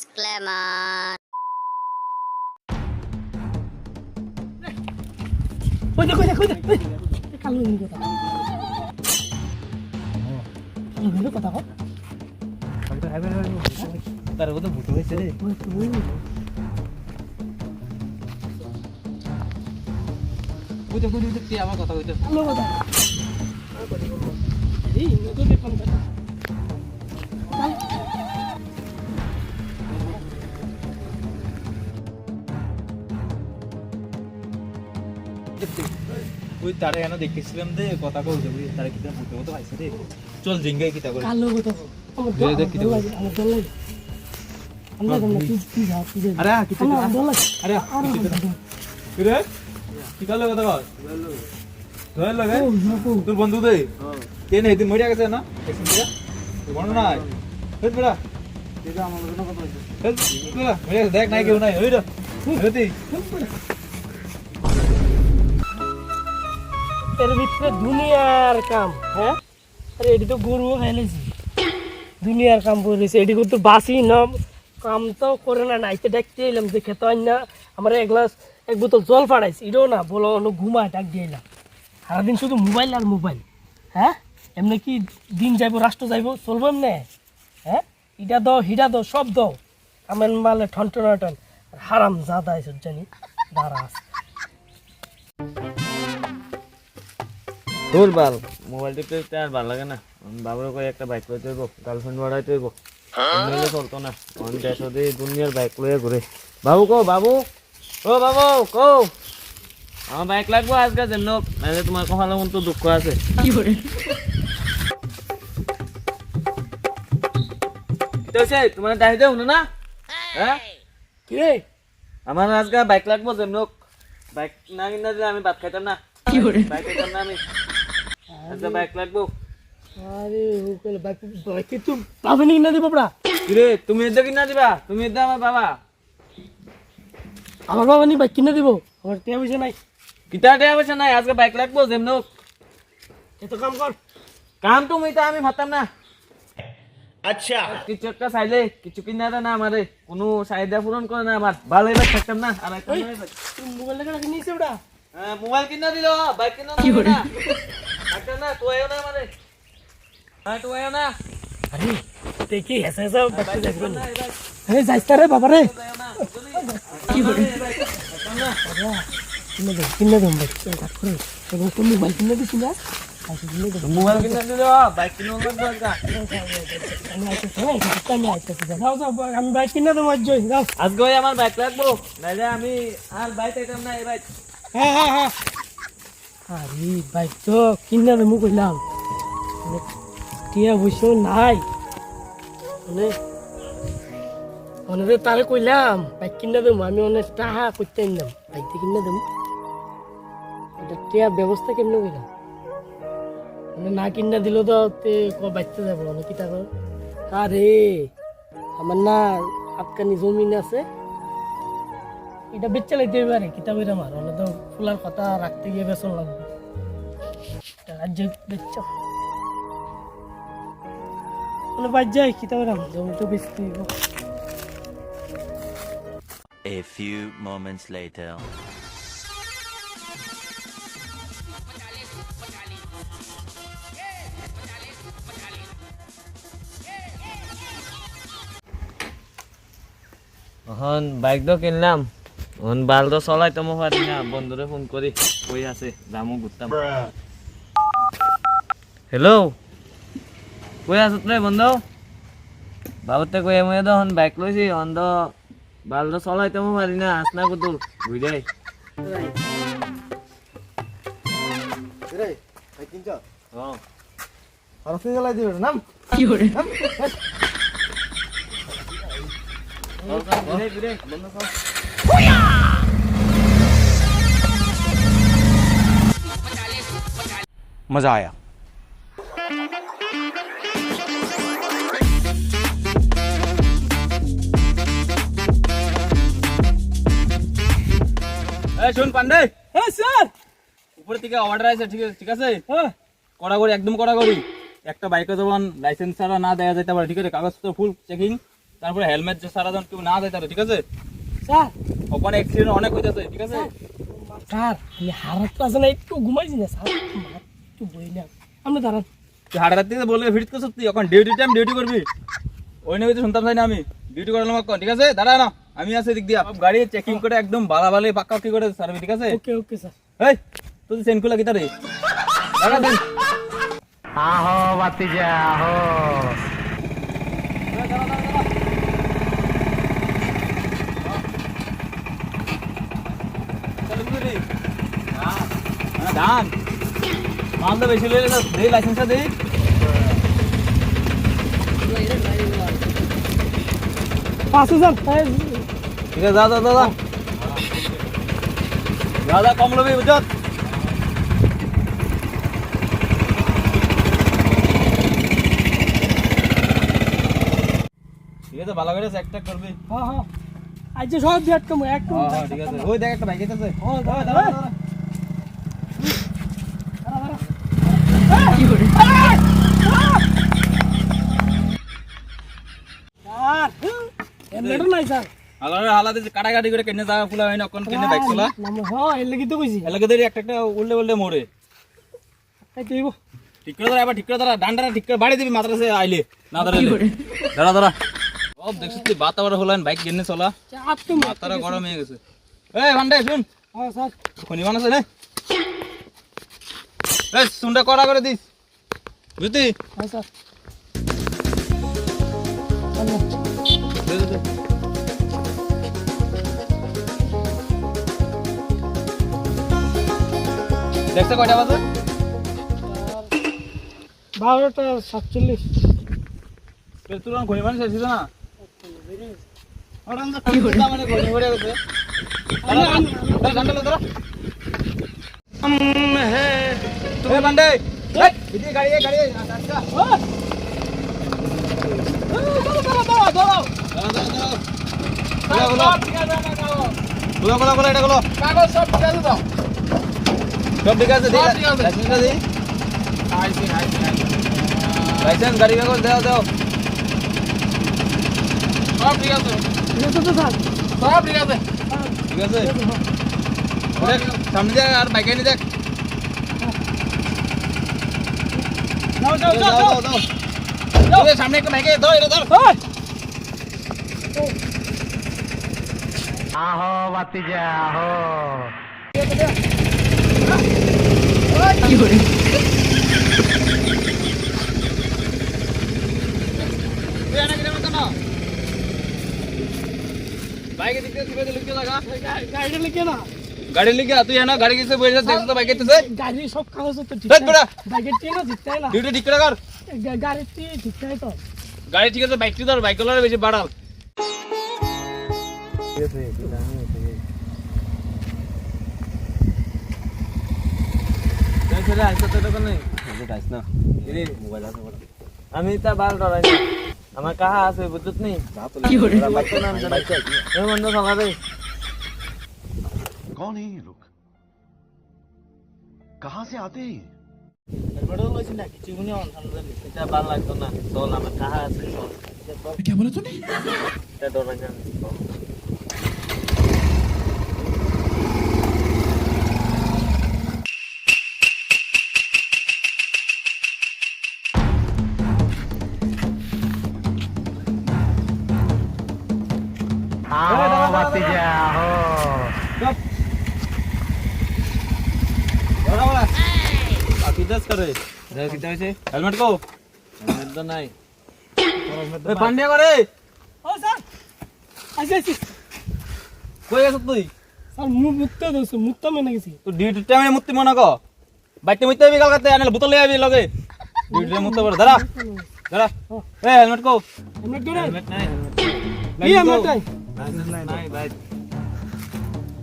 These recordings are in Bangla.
Disclaimer. কই কালো নি কথা কালো কথা কও তার কথা ভুটো হইছে রে বুঝে তুই আমার কথা কইতে কালো কথা এই নতুন দেখলাম কথা ওই তারে এনে দেখতেছিলাম যে কথা কই যাবি তারে কিটা ভুটো মতো পাইছে রে চল জিঙ্গাই কিটা করে কালো কথা কও আমার দেখ কিটা করে আমার দল লাগে আমরা তোমরা কি যাও কি যাও আরে কিটা আমার দল লাগে আরে রে কি কালো কথা কর ধরে লাগে তোর বন্ধু দে কে না এদিন মরিয়া গেছে না একদিন থেকে তুই বন্ধ না হেট বেড়া এটা আমার কোনো কথা হইছে হেট বেড়া মরিয়া দেখ নাই কেউ নাই ওইটা হেতি এর ভিতরে দুনিয়ার কাম হ্যাঁ আরে এটি তো গরু খাইলেছি দুনিয়ার কাম করেছে এটি তো বাসি না কাম তো করে না নাইতে ডাকতে এলাম যে খেতে হয় না আমার এক বোতল জল ফাড়াইছি এটাও না বলো অন্য ঘুমায় ডাক দিয়ে এলাম সারাদিন শুধু মোবাইল আর মোবাইল হ্যাঁ এমনি কি দিন যাইব রাষ্ট্র যাইব চলবো এমনি হ্যাঁ ইটা দাও হিটা দাও সব দাও আমার মালে ঠন টন হারাম জাদা এসব জানি দাঁড়া আছে তোর বাল মোবাইল টিপতে আর ভালো লাগে না বাবার কই একটা বাইক লইতে হইব গার্লফ্রেন্ড বাড়াইতে হইব নইলে চলতো না অন দেশে দিয়ে দুনিয়ার বাইক লইয়া ঘুরে বাবু কো বাবু ও বাবু কো আমার বাইক লাগবো আজকে যেন নাহলে তোমার কপালে মন তো দুঃখ আছে কি করে তো সে তোমার দাহি দেও না হ্যাঁ কি রে আমার আজকে বাইক লাগবো যেন বাইক না কিনা দিলে আমি ভাত খাইতাম না কি করে বাইক খাইতাম না আমি আজকে বাইক লাগবো আরে ওকে বাইক তুই পাবে নি না দিব পড়া কিরে তুমি এদিকে কিনা দিবা তুমি এদিকে আমার বাবা আমার বাবা নি বাইক কিনে দিব আমার টিয়া পয়সা নাই কিতা টাকা পয়সা নাই আজকে বাইক লাগবো যেমন এত কাম কর কাম তুমি তো আমি ভাবতাম না আচ্ছা কিছু একটা চাইলে কিছু কিনা দেয় না আমারে কোনো চাহিদা পূরণ করে না আমার ভালো এবার থাকতাম না আর একটা তুই মোবাইল লেগে রাখি নিয়েছে ওটা হ্যাঁ মোবাইল কিনা দিল বাইক কিনা কি করে? না থাকতাম না তুই আয়ো না আমারে হ্যাঁ তুই আয়ো না আরে দেখি হেসা হেসা বাইক বাচ্চা যাইব থাকতাম না না এবার আরে যাইস রে বাবা রে আয়ো না কি করে? থাকতাম না কিনে দেব বাচ্চা কাট করে এবং তুমি মোবাইল কিনে দিছি না আইসি কিনে দেব মোবাইল কিনা দিল বাইক কিনা লাগবে একটা আমি আইতেছি যাও যাও আমি বাইক কিনে দেবো আজ যাও আজকে ওই আমার বাইক লাগবো নাইলে আমি আর বাইক আইতাম না এই বাইক হ্যাঁ আরে বাইক তো কিনে দেবো কইলাম টিয়া বসে নাই মানে অনেক তারে কইলাম বাইক কিনে দেবো আমি অনেক টাহা করতে নিলাম বাইক দিয়ে কিনে দেবো এটা টিয়া ব্যবস্থা কেমনে কইলাম মানে না কিনে দিল তো বাচ্চা যাবো অনেক কিতা কর আরে আমার না আটকানি জমিন আছে এটা বেচা লাইতে পারে কিতা কইরা আমার অনেক তো ফুলার কথা রাখতে গিয়ে বেসন লাগবে রাজ্য বেচা মানে বাদ যায় কিতা কইরাম জমি তো বেচতে হইব A few moments later. এখন বাইক তো কিনলাম এখন বাল তো চলাইতে মই পারি না বন্ধুরে ফোন করি কই আছে যামো ঘুরতাম হেল্ল' কই আছ রে বন্ধু বাবুতে কই মই তো এখন বাইক লৈছি এখন তো বাল তো চলাইতে মই পারি না আস না কুতুল বুঝাই রে ভাই কিনছ ও আর ফিরে লাই দিবে নাম কি করে বিরে বিরে বন্ধু কর मजा आया শুন পান্ডে হ্যাঁ স্যার উপরে থেকে অর্ডার আছে ঠিক আছে হ্যাঁ কড়াকড়ি একদম কড়াকড়ি একটা বাইকে যখন লাইসেন্স ছাড়া না দেওয়া যেতে পারে ঠিক আছে কাগজপত্র ফুল চেকিং তারপরে হেলমেট সারা জন কেউ না যায় তাহলে, ঠিক আছে? স্যার ওখানে অ্যাক্সিডেন্ট অনেক হইতাছে, ঠিক আছে? স্যার আমি হারাত আছে না, একটু ঘুমাইছি না স্যার, একটু বই না আপনি দাঁড়ান। তুই হাড় রাত্রি বললে ফিট করছিস তুই, এখন ডিউটি টাইম ডিউটি করবি, ওই নিয়ে তো শুনতাম চাই না আমি, ডিউটি করালাম এখন, ঠিক আছে? দাঁড়া না, আমি আছি দিক দিয়া, সব গাড়ি চেকিং করে একদম বালা পাক্কা কি করে সার্ভি, ঠিক আছে? ওকে ওকে স্যার। এই তুই সেন খুলা কিতা রে, দাঁড়া দেন। আহো বাতি যা আহো। ধান মাল তো বেশি লইলে দে, লাইসেন্সটা দে। পাঁচশো স্যার। ঠিক আছে, যা কম লবি, বুঝত? ঠিক আছে, ভালো করে চেক টেক করবি। হ্যাঁ হ্যাঁ আজ যে সব দিয়ে একদম একদম। হ্যাঁ ঠিক আছে, ওই দেখ একটা বাইক আছে। কি করে স্যার? এমলেটও নাই স্যার। হালাতে কাটাকাটি করে কেনে জায়গা ফুলা হয় না, কোন কেনে বাইক চলা হ্যাঁ এর লাগি তো কইছি। এলাকা ধরে একটা উল্টে মোড়ে এই তুই ঠিক করে ধরা, এবার ঠিক করে ধরা, ডান্ডাটা ঠিক করে বাড়ি দিবি মাদ্রাসে আইলে না ধরাইলে। দাঁড়া সব দেখছিস তুই বাতাবড় হলেন বাইক কেনে চলা, চাপ তো মাথাটা গরম হয়ে গেছে। এই ভান্ডে শুন, হ্যাঁ স্যার। খনি বানাছে না, এই শুনটা কড়া করে দিস, বুঝলি? হ্যাঁ স্যার। দে। দেখছে কয়টা বাজে? 12:47। তুই খনি বানাস শেষ না? কি করে মানে খনি ভরে গেছে? গান্ডা ধরা। এ বান্ডে, এই ইদি গাড়ি আচ্ছা। বলো এটা বলো। কাগজ সব ঠিক আছে তো? সব ঠিক আছে, লাইসেন্সটা দিই। লাইসেন্স গাড়ি কাগজ দাও। সব ঠিক আছে। ঠিক আছে তো স্যার? সব ঠিক আছে। ঠিক আছে, দেখ সামনে দেখ, আর বাইকে নিয়ে দেখ। যাও সামনে একটা বাইকে দাও, এটা ধর। আহো বাতি যা আহো। কি করে বাইকে দিকে লিখতে লাগা, গাড়ি লিখে না? গাড়ি লিখে তুই না গাড়ি কিসে বসে দেখছ তো বাইকে তেছে গাড়ি সব কাগজ তো ঠিক দেখ বেটা, বাইকের টিয়ে না জিততে না। ডিউটি ঠিক করে কর। গাড়ির টিয়ে ঠিক তো। গাড়ি ঠিক আছে, বাইকটি ধর, বাইক গুলোর বেশি বাড়াল। আমি তা বাল ডরাই না, আমার কাহা আছে বুঝত নেই। কি করে বন্ধু সকালে कौन है ये लोग कहां से आते हैं ये? এটা ভাল লাগতো না, চল আমার কাহা আছে চল। क्या बोला तूने? এটা ডরাই না। আহো বাতি যা আহো। হেলমেট কো তো নাই। পান্ডিয়া করে ও স্যার আসি কই গেছ তুই? স্যার মুত্তে দোস মুত্তা মেনে গেছি। তুই ডিউটি টাইমে মুক্তি মনে কো, বাইতে মুত্তে বিকাল করতে আনলে বোতল লই আবি লগে, ডিউটি টাইমে মুত্তে পারে। দাঁড়া এই হেলমেট কো। আমরা করে হেলমেট নাই। কি আমরা তাই নাই ভাই।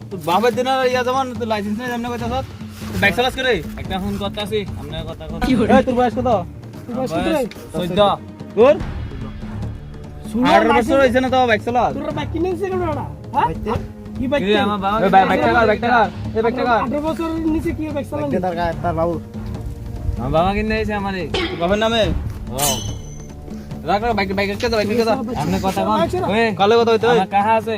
তুই বাবার দিন ইয়া যেমন তুই লাইসেন্স নাই এমনি কইতাছ, বাইক চালাস করে। একটা ফোন করতেছি, আপনার কথা কর। কি করে এই তোর বয়স কত? 14। তোর শুনো 18 বছর হইছে না তো বাইক চালা? তোর বাইক কিনেছিস কেন ওরা? হ্যাঁ কি বাইক? কিরে আমার বাবা এই বাইকটা কার, বাইকটা কার, এই বাইকটা কার? 18 বছরের নিচে কি বাইক চালানি? আমার বাবা কিনে দিয়েছে আমারে। তোর বাবার নামে? ও রাখ রাখ বাইক বাইক কে দাও বাইক কে দাও আপনি কথা কোন ওই কালে কথা হইতো আমার কাহা আছে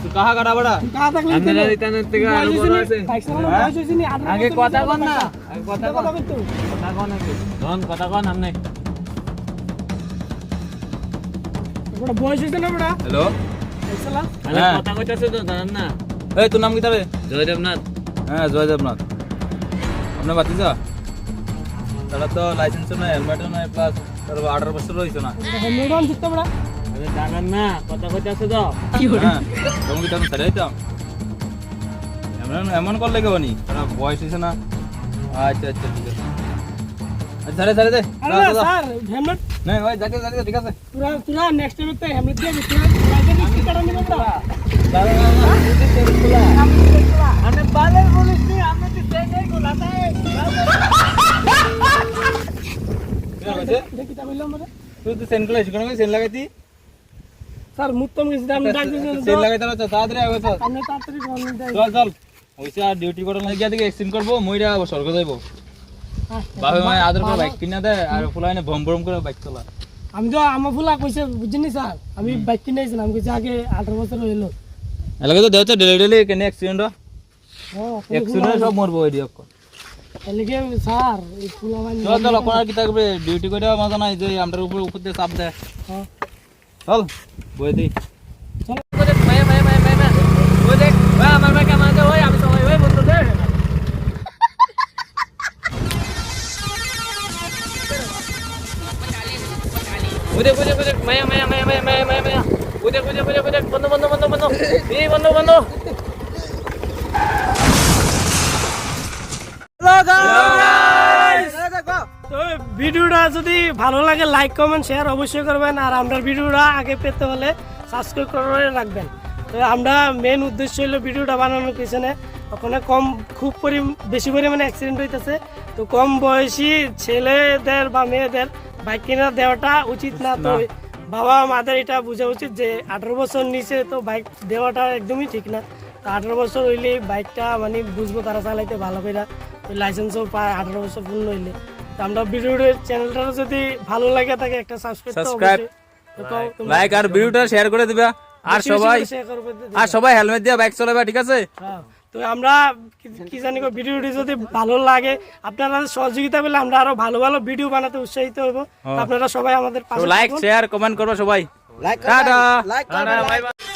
তুই কাহা কাটা বড়া কাহা থাকলে আপনি যদি তানের থেকে আরো বড় আছে বাইক চালানো বয়স হয়েছে নি, 18 আগে বছর কথা নিচে কোন না বাচ্চা। আগে কথা কোন কথা কইতো। কথা কোন আগে ধন কথা কোন আপনি বড় বয়স হয়েছে না বড়া? হ্যালো বাইক চালা। আরে হ্যাঁ। কথা কইতাছে তো জানেন না এই তোর নাম কি তারে জয়দেবনাথ হ্যাঁ জয় দেবনাথ আপনার বাতিজা তারা তো লাইসেন্স নাই হেলমেটও নাই প্লাস তার 18 বছর হইছে না হেলমেট অন দিতে বড়া। আরে জানেন না কথা কইতাছে তো হ্যাঁ তুমি কি তার তারে যাইতাম এমন এমন করলে কেউ নি তারা বয়স হইছে না আচ্ছা আচ্ছা ঠিক আছে আচ্ছা রে দে আরে না, স্যার হেলমেট না ওই যাকে যাকে ঠিক আছে পুরা নেক্সট টাইম তে হেলমেট দিয়ে দিতে লাইসেন্স কি কাটা নিবে বড়া? আমি বালের পুলিশ নি আমি তো সেটাই গোলাতাই দেখি তা বললাম বড়া। তুই তো সেন কলেজ কোন সেন লাগাইতি স্যার মুত্তম গেছি আমি ডাক দিছি সেন লাগাইতে তো তাড়াতাড়ি আগে চল আপনি তাড়াতাড়ি ফোন দেন। চল চল ওইসে আর ডিউটি করার লাগি গিয়া থেকে এক্সটেন্ড করব মইরা স্বর্গ যাইব বাবে মানে আদর করে বাইক কিনা দে আর ফুলাইনে ভম ভম করে বাইক চালা আমি তো আমার ফুলা কইছে বুঝিনি স্যার আমি বাইক কিনে আইছিলাম আমি কইছি আগে 18 বছর হইলো। এলাকা তো দেওতে ডেলি ডেলি কেনে অ্যাক্সিডেন্ট হ্যাঁ অ্যাক্সিডেন্ট সব মরবো ওই দিক এলিগে স্যার এই ফুলা মানে চল চল কোন কি থাকবে ডিউটি করে মজা নাই যে আমরার উপর উপর দিয়ে চাপ দেয় হ্যাঁ চল বই দেই মায়া মায়া মায়া মায়া ওই দেখ ওই আমার ভাই কেমন আছে ওই আমি সবাই ওই বন্ধু দে ওই দেখ মায়া মায়া মায়া মায়া মায়া মায়া মায়া ওই দেখ বন্ধু বন্ধু বন্ধু বন্ধু এই বন্ধু বন্ধু তো ভিডিওটা যদি ভালো লাগে লাইক কমেন্ট শেয়ার অবশ্যই করবেন আর আমরা ভিডিওটা আগে পেতে হলে সাবস্ক্রাইব করে রাখবেন। তো আমরা মেন উদ্দেশ্য হলো ভিডিওটা বানানোর পিছনে ওখানে খুব বেশি পরিমাণে অ্যাক্সিডেন্ট হইতেছে। তো কম বয়সী ছেলেদের বা মেয়েদের বাইক কিনে দেওয়াটা উচিত না। তো বাবা মাদের এটা বোঝা উচিত যে 18 বছর নিচে তো বাইক দেওয়াটা একদমই ঠিক না। তো 18 বছর হইলে বাইকটা মানে বুঝবো তারা চালাইতে ভালো করে লাইসেন্সও পায় 18 বছর পূর্ণ হইলে। তো আমরা ভিডিওর চ্যানেলটা যদি ভালো লাগে থাকে একটা সাবস্ক্রাইব লাইক আর ভিডিওটা শেয়ার করে দিবা আর সবাই হেলমেট দিয়ে বাইক চালাবে ঠিক আছে। তো আমরা কি জানি ভিডিওটি যদি ভালো লাগে আপনারা সহযোগিতা পেলে আমরা আরো ভালো ভালো ভিডিও বানাতে উৎসাহিত হবো। আপনারা সবাই আমাদের পাশে লাইক শেয়ার কমেন্ট করবে সবাই টাটা লাইক বাই বাই।